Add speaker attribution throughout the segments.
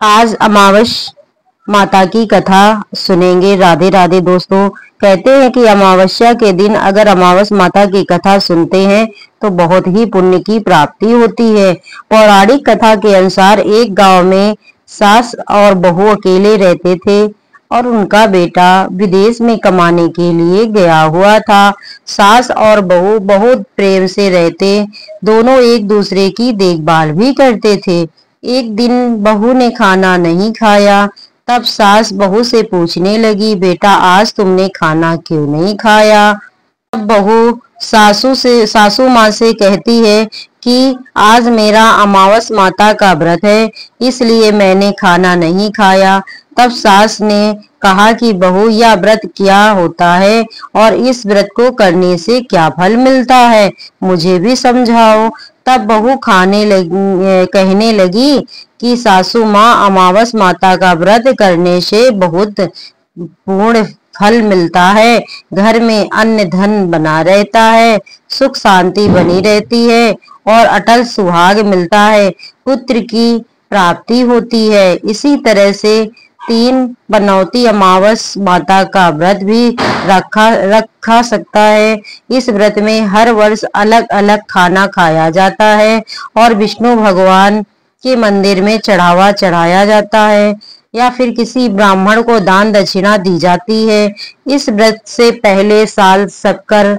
Speaker 1: आज अमावस माता की कथा सुनेंगे। राधे राधे दोस्तों। कहते हैं कि अमावस्या के दिन अगर अमावस माता की कथा सुनते हैं तो बहुत ही पुण्य की प्राप्ति होती है। पौराणिक कथा के अनुसार एक गांव में सास और बहू अकेले रहते थे और उनका बेटा विदेश में कमाने के लिए गया हुआ था। सास और बहू बहुत प्रेम से रहते, दोनों एक दूसरे की देखभाल भी करते थे। एक दिन बहू ने खाना नहीं खाया। तब सास बहू से पूछने लगी, बेटा आज तुमने खाना क्यों नहीं खाया? तब बहू सासू माँ से कहती है कि आज मेरा अमावस माता का व्रत है, इसलिए मैंने खाना नहीं खाया। तब सास ने कहा कि बहू, यह व्रत क्या होता है और इस व्रत को करने से क्या फल मिलता है, मुझे भी समझाओ। तब बहू कहने लगी कि सासू माँ, अमावस माता का व्रत करने से बहुत पूर्ण फल मिलता है। घर में अन्न धन बना रहता है, सुख शांति बनी रहती है और अटल सुहाग मिलता है, पुत्र की प्राप्ति होती है। इसी तरह से 3 बनौती अमावस माता का व्रत भी रखा सकता है। इस व्रत में हर वर्ष अलग अलग खाना खाया जाता है और विष्णु भगवान के मंदिर में चढ़ावा चढ़ाया जाता है या फिर किसी ब्राह्मण को दान दक्षिणा दी जाती है। इस व्रत से पहले साल शक्कर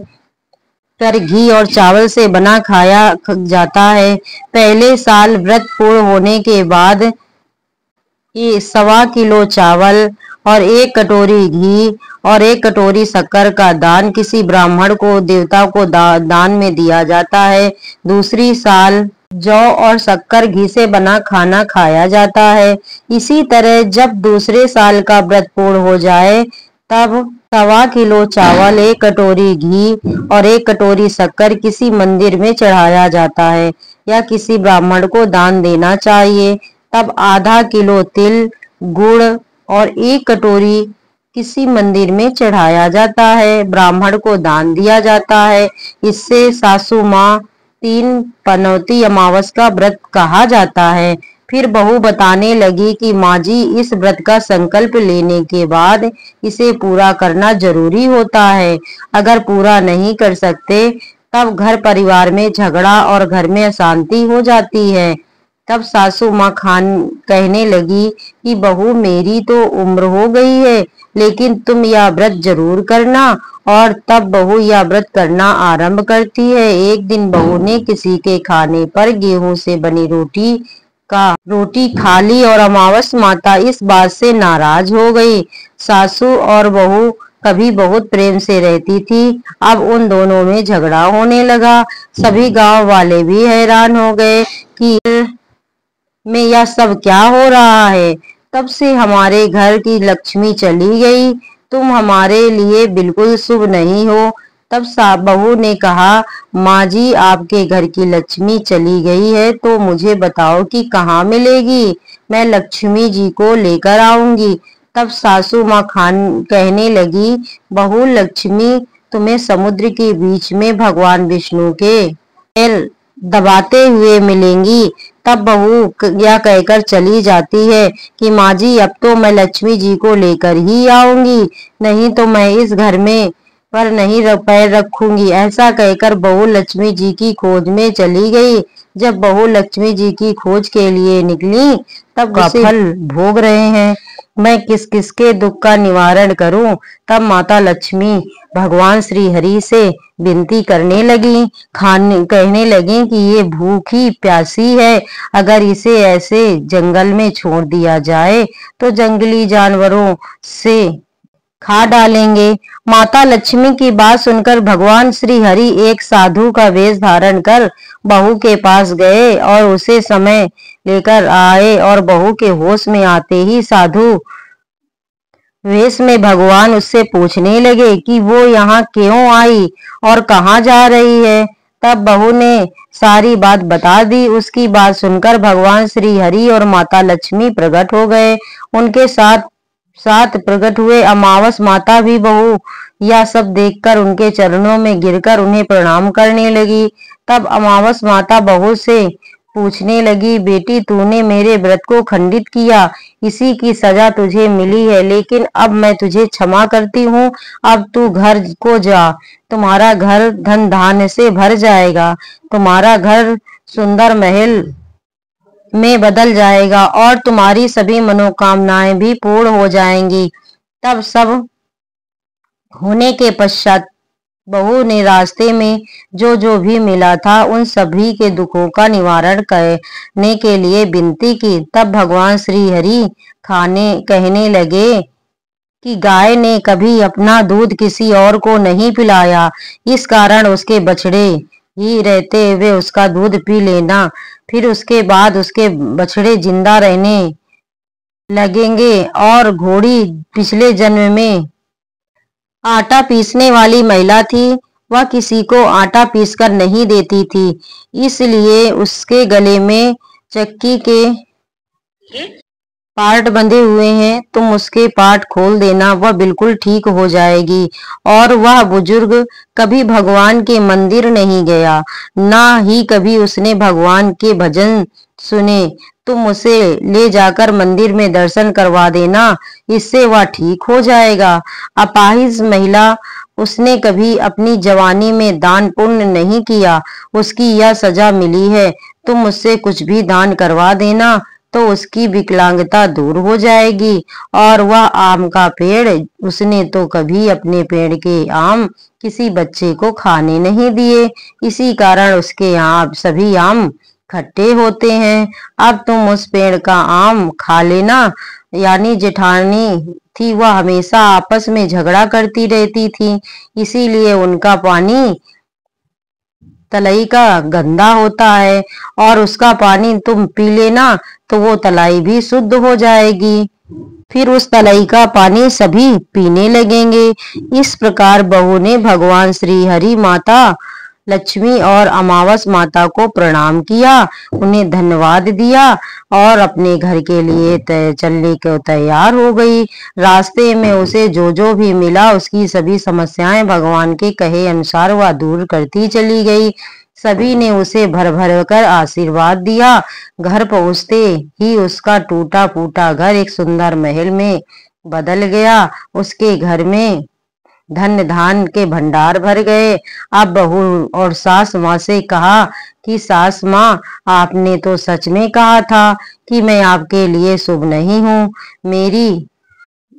Speaker 1: कर घी और चावल से बना खाया जाता है। पहले साल व्रत पूर्ण होने के बाद ये 1.25 किलो चावल और 1 कटोरी घी और 1 कटोरी शक्कर का दान किसी ब्राह्मण को, देवता को दान में दिया जाता है। दूसरी साल जौ और शक्कर घी से बना खाना खाया जाता है। इसी तरह जब दूसरे साल का व्रत पूर्ण हो जाए तब 1.25 किलो चावल, 1 कटोरी घी और 1 कटोरी शक्कर किसी मंदिर में चढ़ाया जाता है या किसी ब्राह्मण को दान देना चाहिए। तब आधा किलो तिल, गुड़ और 1 कटोरी किसी मंदिर में चढ़ाया जाता है, ब्राह्मण को दान दिया जाता है। इससे सासू माँ 3 पनौती अमावस का व्रत कहा जाता है। फिर बहू बताने लगी कि माँ जी, इस व्रत का संकल्प लेने के बाद इसे पूरा करना जरूरी होता है। अगर पूरा नहीं कर सकते तब घर परिवार में झगड़ा और घर में अशांति हो जाती है। तब सासू माँ कहने लगी कि बहू, मेरी तो उम्र हो गई है, लेकिन तुम यह व्रत जरूर करना। और तब बहू यह व्रत करना आरंभ करती है। एक दिन बहू ने किसी के खाने पर गेहूं से बनी रोटी खा ली और अमावस माता इस बात से नाराज हो गई। सासू और बहू कभी बहुत प्रेम से रहती थी, अब उन दोनों में झगड़ा होने लगा। सभी गांव वाले भी हैरान हो गए कि में यह सब क्या हो रहा है। तब से हमारे घर की लक्ष्मी चली गई, तुम हमारे लिए बिल्कुल शुभ नहीं हो। तब बहू ने कहा, माँ जी, आपके घर की लक्ष्मी चली गई है तो मुझे बताओ कि कहाँ मिलेगी, मैं लक्ष्मी जी को लेकर आऊंगी। तब सासू माँ कहने लगी, बहू, लक्ष्मी तुम्हें समुद्र के बीच में भगवान विष्णु के पैर दबाते हुए मिलेंगी। तब बहू यह कहकर चली जाती है कि माँ जी, अब तो मैं लक्ष्मी जी को लेकर ही आऊंगी, नहीं तो मैं इस घर में पर नहीं पैर रखूंगी। ऐसा कहकर बहू लक्ष्मी जी की खोज में चली गई। जब बहू लक्ष्मी जी की खोज के लिए निकली तब का फल भोग रहे हैं। मैं किस किस के दुख का निवारण करूं? तब माता लक्ष्मी भगवान श्री हरि से विनती करने लगी, कहने लगी कि ये भूखी प्यासी है, अगर इसे ऐसे जंगल में छोड़ दिया जाए तो जंगली जानवरों से खा डालेंगे। माता लक्ष्मी की बात सुनकर भगवान श्री हरि एक साधु का वेश धारण कर बहू के पास गए और उसे समय लेकर आए और बहू के होश में आते ही साधु वेश में भगवान उससे पूछने लगे कि वो यहाँ क्यों आई और कहाँ जा रही है। तब बहू ने सारी बात बता दी। उसकी बात सुनकर भगवान श्री हरि और माता लक्ष्मी प्रकट हो गए। उनके साथ साथ प्रकट हुए अमावस माता भी बहू यह सब देखकर उनके चरणों में गिरकर उन्हें प्रणाम करने लगी। तब अमावस माता बहू से पूछने लगी, बेटी तूने मेरे व्रत को खंडित किया, इसी की सजा तुझे मिली है, लेकिन अब मैं तुझे क्षमा करती हूँ। अब तू घर को जा, तुम्हारा घर धन धान्य से भर जाएगा, तुम्हारा घर सुंदर महल में बदल जाएगा और तुम्हारी सभी मनोकामनाएं भी पूर्ण हो जाएंगी। तब सब होने के पश्चात बहू ने रास्ते में जो जो भी मिला था उन सभी के दुखों का निवारण करने के लिए विनती की। तब भगवान श्री हरि कहने लगे कि गाय ने कभी अपना दूध किसी और को नहीं पिलाया, इस कारण उसके बछड़े ही रहते हुए उसका दूध पी लेना, फिर उसके बाद उसके बछड़े जिंदा रहने लगेंगे। और घोड़ी पिछले जन्म में आटा पीसने वाली महिला थी, वह किसी को आटा पीसकर नहीं देती थी, इसलिए उसके गले में चक्की के पार्ट बंधे हुए हैं, तुम उसके पार्ट खोल देना, वह बिल्कुल ठीक हो जाएगी। और वह बुजुर्ग कभी भगवान के मंदिर नहीं गया, ना ही कभी उसने भगवान के भजन सुने, तुम उसे ले जाकर मंदिर में दर्शन करवा देना, इससे वह ठीक हो जाएगा। अपाहिज महिला, उसने कभी अपनी जवानी में दान पुण्य नहीं किया, उसकी यह सजा मिली है, तुम उससे कुछ भी दान करवा देना तो उसकी विकलांगता दूर हो जाएगी। और वह आम का पेड़, उसने तो कभी अपने पेड़ के आम किसी बच्चे को खाने नहीं दिए, इसी कारण उसके यहाँ सभी आम खट्टे होते हैं। अब तुम उस पेड़ का आम खा लेना। यानी जेठानी थी, वह हमेशा आपस में झगड़ा करती रहती थी, इसीलिए उनका पानी तलई का गंदा होता है, और उसका पानी तुम पी लेना तो वो तलाई भी शुद्ध हो जाएगी, फिर उस तलई का पानी सभी पीने लगेंगे। इस प्रकार बहू ने भगवान श्री हरि, माता लक्ष्मी और अमावस माता को प्रणाम किया, उन्हें धन्यवाद दिया और अपने घर के लिए चलने को तैयार हो गई। रास्ते में उसे जो जो भी मिला उसकी सभी समस्याएं भगवान के कहे अनुसार वह दूर करती चली गई। सभी ने उसे भर भर कर आशीर्वाद दिया। घर पहुंचते ही उसका टूटा फूटा घर एक सुंदर महल में बदल गया। उसके घर में धन धान के भंडार भर गए। अब बहू और सास माँ से कहा कि सास माँ, आपने तो सच में कहा था कि मैं आपके लिए शुभ नहीं हूँ,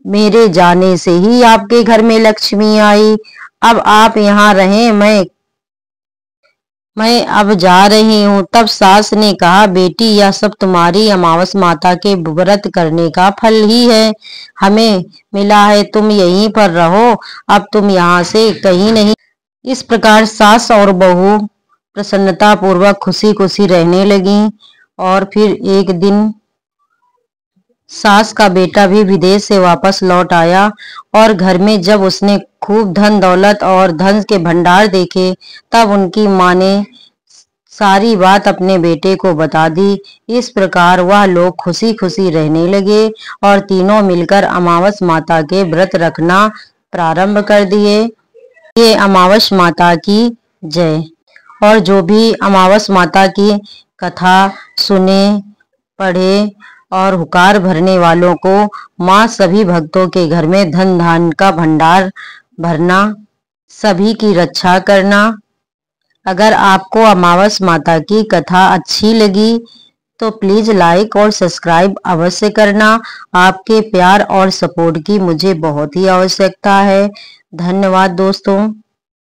Speaker 1: मेरे जाने से ही आपके घर में लक्ष्मी आई। अब आप यहाँ रहें, मैं अब जा रही हूँ। तब सास ने कहा, बेटी यह सब तुम्हारी अमावस माता के व्रत करने का फल ही है, हमें मिला है, तुम यहीं पर रहो, अब तुम यहाँ से कहीं नहीं। इस प्रकार सास और बहू प्रसन्नता पूर्वक खुशी खुशी रहने लगी। और फिर एक दिन सास का बेटा भी विदेश से वापस लौट आया और घर में जब उसने खूब धन दौलत और धन के भंडार देखे, तब उनकी माँ ने सारी बात अपने बेटे को बता दी। इस प्रकार वह लोग खुशी खुशी रहने लगे और तीनों मिलकर अमावस माता के व्रत रखना प्रारंभ कर दिए। ये अमावस माता की जय। और जो भी अमावस माता की कथा सुने, पढ़े और हुकार भरने वालों को माँ सभी भक्तों के घर में धन धान का भंडार भरना, सभी की रक्षा करना। अगर आपको अमावस माता की कथा अच्छी लगी तो प्लीज लाइक और सब्सक्राइब अवश्य करना। आपके प्यार और सपोर्ट की मुझे बहुत ही आवश्यकता है। धन्यवाद दोस्तों।